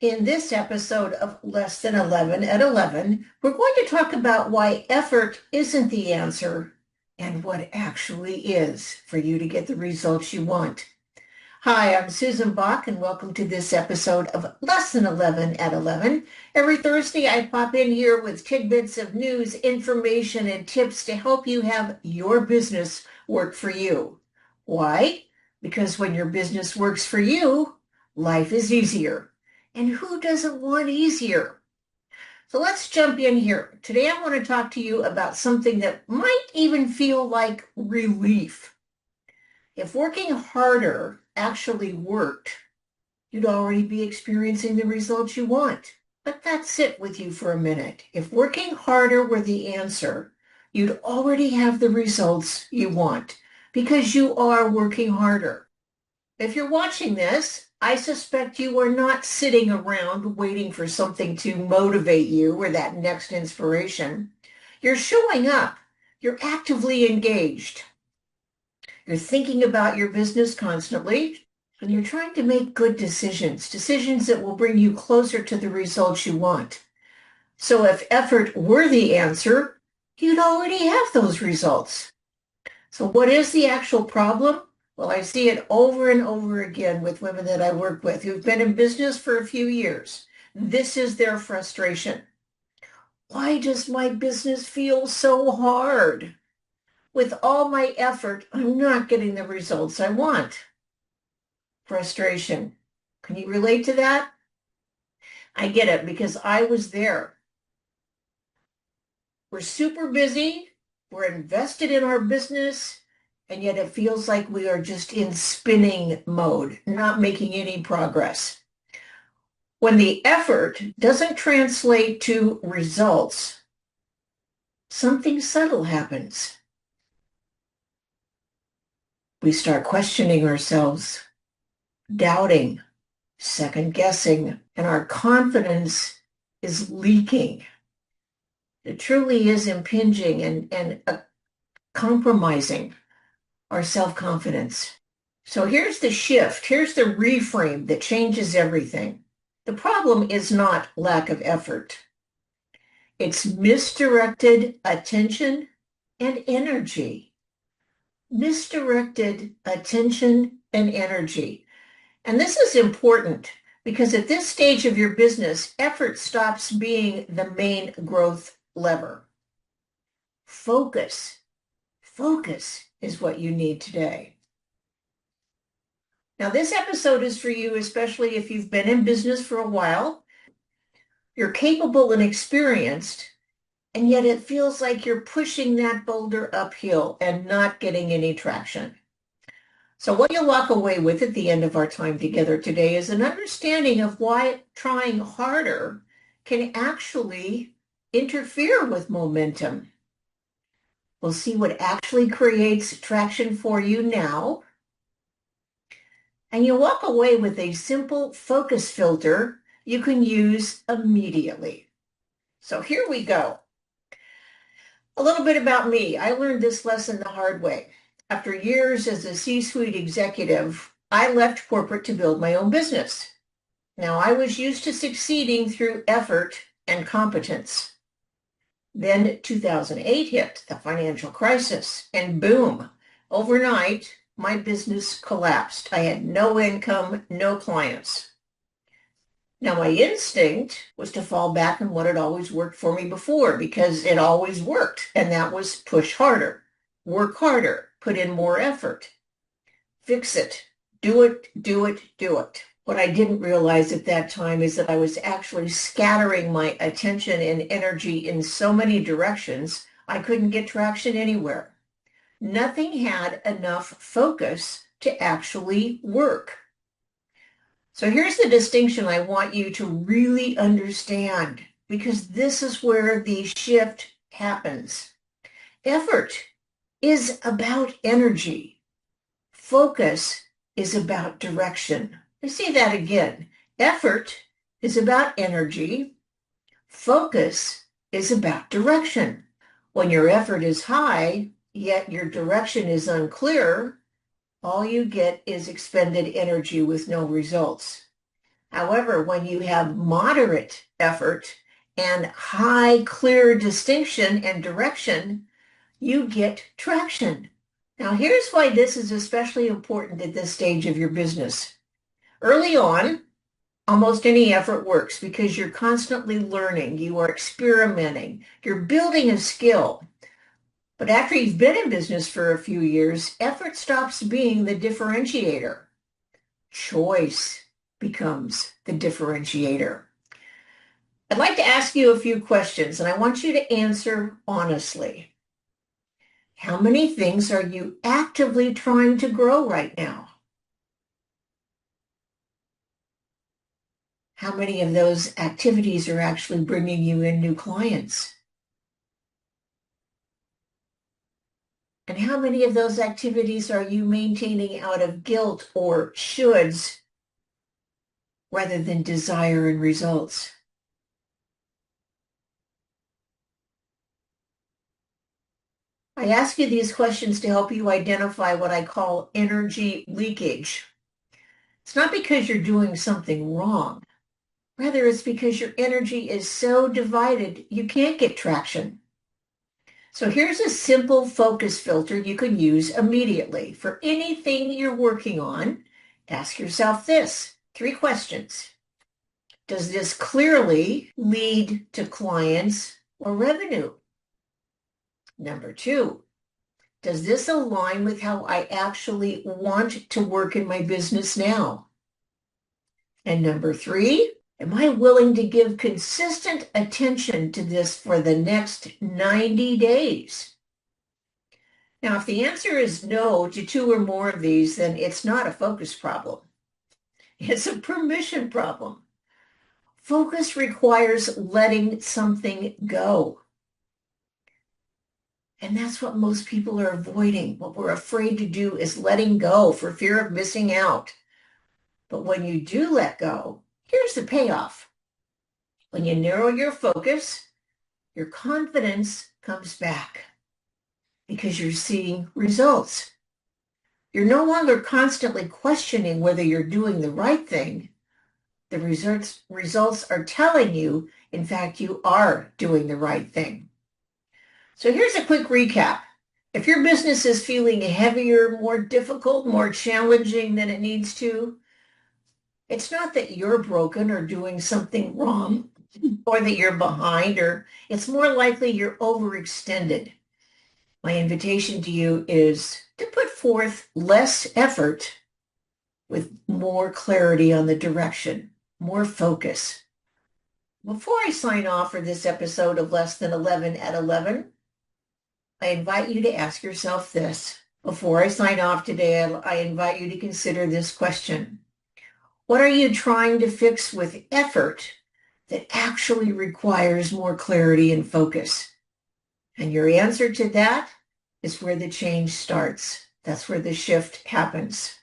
In this episode of Less Than 11 at 11, we're going to talk about why effort isn't the answer and what actually is for you to get the results you want. Hi, I'm Susan Bach, and welcome to this episode of Less Than 11 at 11. Every Thursday, I pop in here with tidbits of news, information, and tips to help you have your business work for you. Why? Because when your business works for you, life is easier. And who doesn't want easier? So let's jump in here. Today, I want to talk to you about something that might even feel like relief. If working harder actually worked, you'd already be experiencing the results you want. Let that sit with you for a minute. If working harder were the answer, you'd already have the results you want because you are working harder. If you're watching this, I suspect you are not sitting around waiting for something to motivate you or that next inspiration. You're showing up. You're actively engaged. You're thinking about your business constantly, and you're trying to make good decisions, decisions that will bring you closer to the results you want. So if effort were the answer, you'd already have those results. So what is the actual problem? Well, I see it over and over again with women that I work with who've been in business for a few years. This is their frustration. Why does my business feel so hard? With all my effort, I'm not getting the results I want. Frustration. Can you relate to that? I get it because I was there. We're super busy. We're invested in our business. And yet it feels like we are just in spinning mode, not making any progress. When the effort doesn't translate to results, something subtle happens. We start questioning ourselves, doubting, second guessing, and our confidence is leaking. It truly is impinging and compromising our self-confidence. So here's the shift. Here's the reframe that changes everything. The problem is not lack of effort. It's misdirected attention and energy. Misdirected attention and energy. And this is important because at this stage of your business, effort stops being the main growth lever. Focus. Focus is what you need today. Now, this episode is for you, especially if you've been in business for a while. You're capable and experienced, and yet it feels like you're pushing that boulder uphill and not getting any traction. So what you'll walk away with at the end of our time together today is an understanding of why trying harder can actually interfere with momentum. We'll see what actually creates traction for you now. And you'll walk away with a simple focus filter you can use immediately. So here we go. A little bit about me. I learned this lesson the hard way. After years as a C-suite executive, I left corporate to build my own business. Now, I was used to succeeding through effort and competence. Then 2008 hit, the financial crisis, and boom, overnight, my business collapsed. I had no income, no clients. Now, my instinct was to fall back on what had always worked for me before because it always worked, and that was push harder, work harder, put in more effort, fix it, do it, do it, do it. What I didn't realize at that time is that I was actually scattering my attention and energy in so many directions, I couldn't get traction anywhere. Nothing had enough focus to actually work. So here's the distinction I want you to really understand, because this is where the shift happens. Effort is about energy. Focus is about direction. I say that again. Effort is about energy. Focus is about direction. When your effort is high, yet your direction is unclear, all you get is expended energy with no results. However, when you have moderate effort and high, clear distinction and direction, you get traction. Now, here's why this is especially important at this stage of your business. Early on, almost any effort works because you're constantly learning, you are experimenting, you're building a skill. But after you've been in business for a few years, effort stops being the differentiator. Choice becomes the differentiator. I'd like to ask you a few questions, and I want you to answer honestly. How many things are you actively trying to grow right now? How many of those activities are actually bringing you in new clients? And how many of those activities are you maintaining out of guilt or shoulds rather than desire and results? I ask you these questions to help you identify what I call energy leakage. It's not because you're doing something wrong. Rather, it's because your energy is so divided, you can't get traction. So here's a simple focus filter you can use immediately. For anything you're working on, ask yourself this, 3 questions. Does this clearly lead to clients or revenue? Number 2, does this align with how I actually want to work in my business now? And number 3, am I willing to give consistent attention to this for the next 90 days? Now, if the answer is no to 2 or more of these, then it's not a focus problem. It's a permission problem. Focus requires letting something go. And that's what most people are avoiding. What we're afraid to do is letting go for fear of missing out. But when you do let go, here's the payoff. When you narrow your focus, your confidence comes back because you're seeing results. You're no longer constantly questioning whether you're doing the right thing. The results are telling you, in fact, you are doing the right thing. So here's a quick recap. If your business is feeling heavier, more difficult, more challenging than it needs to, it's not that you're broken or doing something wrong or that you're behind, or it's more likely you're overextended. My invitation to you is to put forth less effort with more clarity on the direction, more focus. Before I sign off for this episode of Less Than 11 at 11, I invite you to ask yourself this. Before I sign off today, I invite you to consider this question. What are you trying to fix with effort that actually requires more clarity and focus? And your answer to that is where the change starts. That's where the shift happens.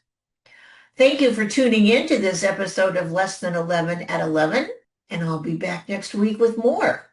Thank you for tuning in to this episode of Less Than 11 at 11, and I'll be back next week with more.